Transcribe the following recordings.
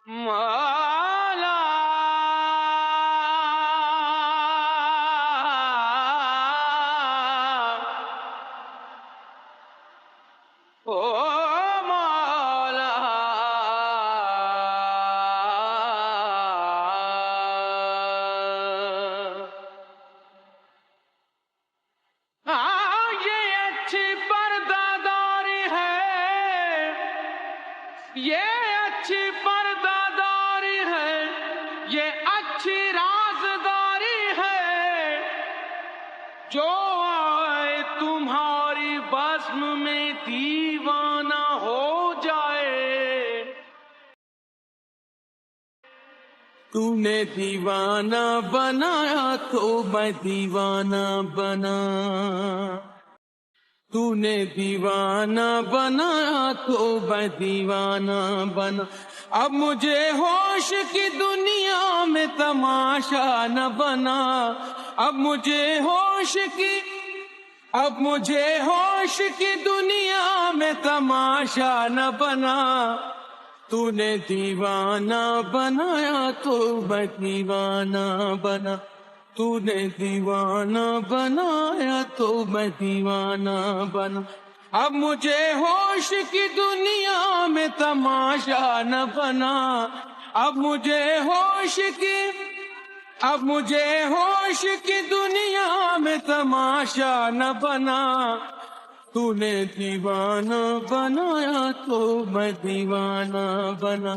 مولا او مولا یہ اچھی پرداداری ہے، یہ اچھی پرداداری ہے، یہ اچھی رازداری ہے، جو آئے تمہاری بزم میں دیوانہ ہو جائے۔ تو نے دیوانہ بنایا تو میں دیوانہ بنا، تو نے دیوانہ بنایا تو میں دیوانہ بنا۔ اب مجھے ہوش کی دنیا میں تماشا نہ بنا، اب مجھے ہوش کی دنیا میں تماشا نہ بنا۔ تو نے دیوانہ بنایا تو میں دیوانہ بنا، تو نے دیوانہ بنایا تو میں دیوانہ بنا۔ اب مجھے ہوش کی دنیا میں تماشا نہ بنا، اب مجھے ہوش کی دنیا میں تماشا نہ بنا۔ تو نے دیوانہ بنایا تو میں دیوانہ بنا،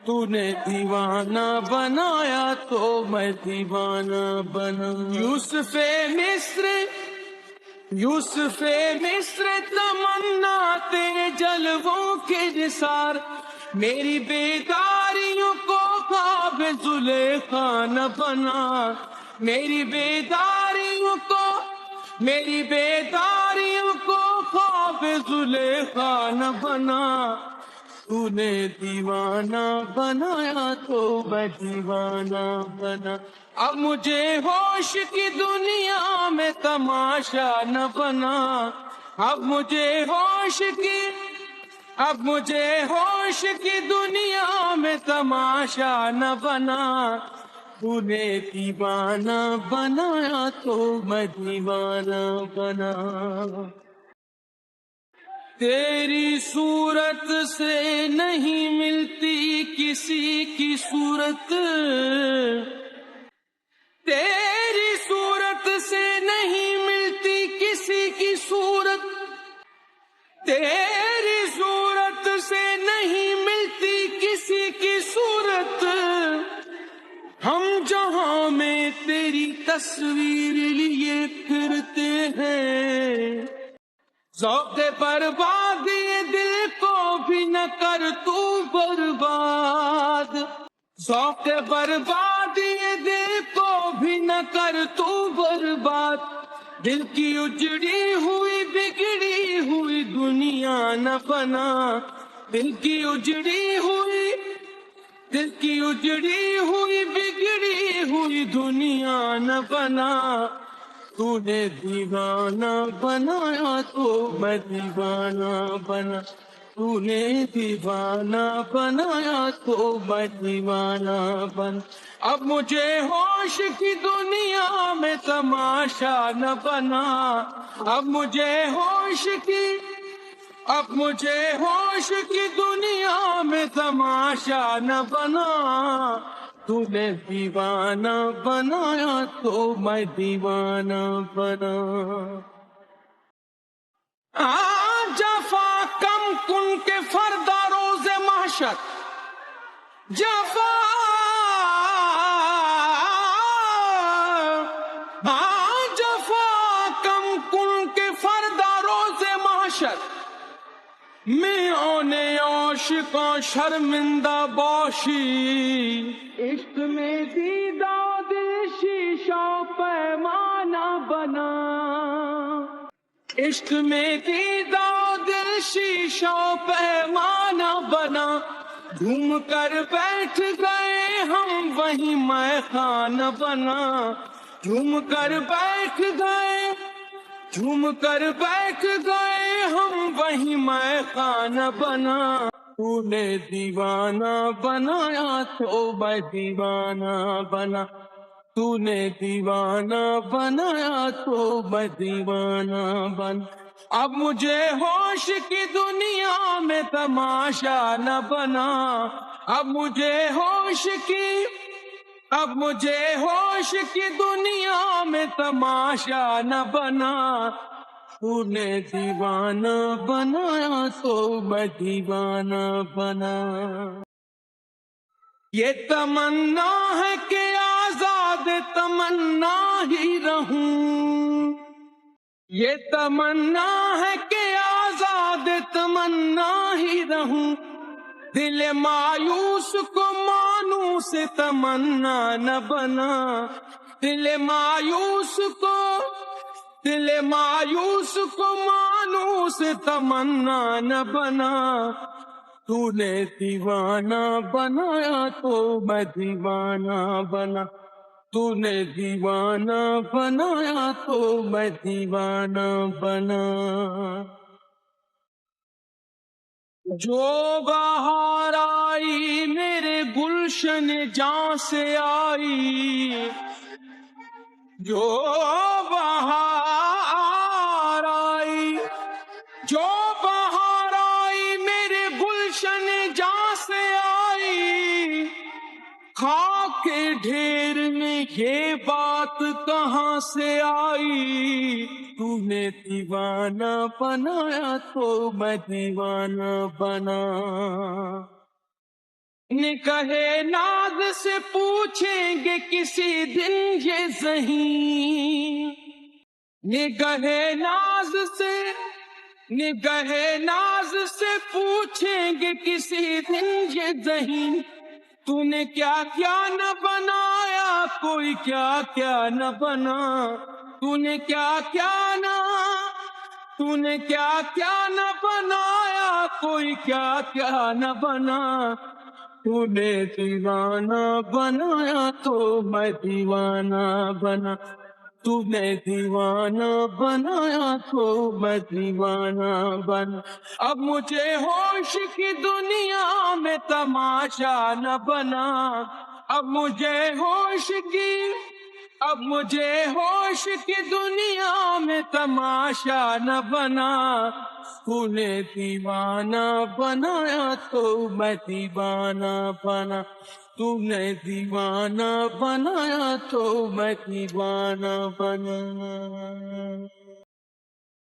تو نے دیوانہ بنایا تو میں دیوانہ بنا۔ یوسف مصر تمنا تیرے جلووں کے نثار، میری بیداریوں کو خواب زلیخا نہ بنا، میری بیداریوں کو خواب زلیخا نہ بنا۔ تو نے دیوانہ بنایا تو میں دیوانہ بنا، اب مجھے ہوش کی دنیا میں تماشا نہ بنا، اب مجھے ہوش کی دنیا میں تماشا نہ بنا۔ تو نے دیوانہ بنایا تو میں دیوانہ بنا۔ تیری صورت سے نہیں ملتی کسی کی صورت، تیری صورت سے نہیں ملتی کسی کی صورت، تیری صورت سے نہیں ملتی کسی کی صورت، ہم جہاں میں تیری تصویر لیے پھرتے ہیں، ذوق برباد یہ دل کو بھی نہ کر تو برباد، ذوق برباد یہ دل کو بھی نہ کر تو برباد، دل کی اجڑی ہوئی بگڑی ہوئی دنیا نہ بنا، دل کی اجڑی ہوئی بگڑی ہوئی دنیا نہ بنا۔ تو نے دیوانہ بنایا تو میں دیوانہ بنا، تو نے دیوانہ بنایا تو میں دیوانہ بنا۔ اب مجھے ہوش کی دنیا میں تماشا نہ بنا، اب مجھے ہوش کی دنیا میں تماشا نہ بنا۔ تو نے دیوانہ بنایا تو میں دیوانہ بنا۔ جفا کم کن کے فردا روز محشر، جفا کم کن کے فردا روز محشر، میں آنے عاشقاں شرمندہ باشی، عشق میں دیدہ دل شیشہ پیمانہ بنا، عشق میں دیدہ دل شیشہ پیمانہ بنا، جھوم کر بیٹھ گئے ہم وہیں میں خانہ بنا، جھوم کر بیٹھ گئے ہم وہیں میں خانہ بنا۔ تو نے دیوانہ بنایا تو میں دیوانہ بنا، تو نے دیوانہ بنایا تو میں دیوانہ بنا، اب مجھے ہوش کی دنیا میں تماشا نہ بنا، اب مجھے ہوش کی دنیا میں تماشا نہ بنا، تو نے دیوانہ بنایا تو میں دیوانہ بنا۔ یہ تمنا ہے کہ آزاد تمنا ہی رہوں، یہ تمنا ہے کہ آزاد تمنا ہی رہوں، دل مایوس کو مانوس تمنا نہ بنا، دل مایوس کو مانوس تمنا نہ بنا، تو نے دیوانہ بنایا تو میں دیوانہ بنا، تو نے دیوانہ بنایا تو میں دیوانہ بنا۔ جو بہار آئی میرے گلشن جاں سے آئی، جو بہار آئی، جو بہار آئی میرے گلشن جاں سے آئی، خاک کے ڈھیر میں یہ بات کہاں سے آئی، تو نے دیوانہ بنایا تو میں دیوانہ بنا۔ نگاہ ناز سے پوچھیں گے کسی دن یہ ذہین، نگاہ ناز سے پوچھیں گے کسی دن یہ ذہین، تو نے کیا کیا نہ بنایا کوئی کیا کیا نہ بنا، تو نے کیا کیا نہ بنایا کوئی کیا کیا نہ بنا، تو نے دیوانہ بنایا تو میں دیوانہ بنا، تو نے دیوانہ بنایا تو میں دیوانہ بنا، اب مجھے ہوش کی دنیا میں تماشا نہ بنا، اب مجھے ہوش کی دنیا میں تماشا نہ بنا، تو نے دیوانہ بنایا تو میں دیوانہ بنا، تو نے دیوانہ بنایا تو میں دیوانہ بنا۔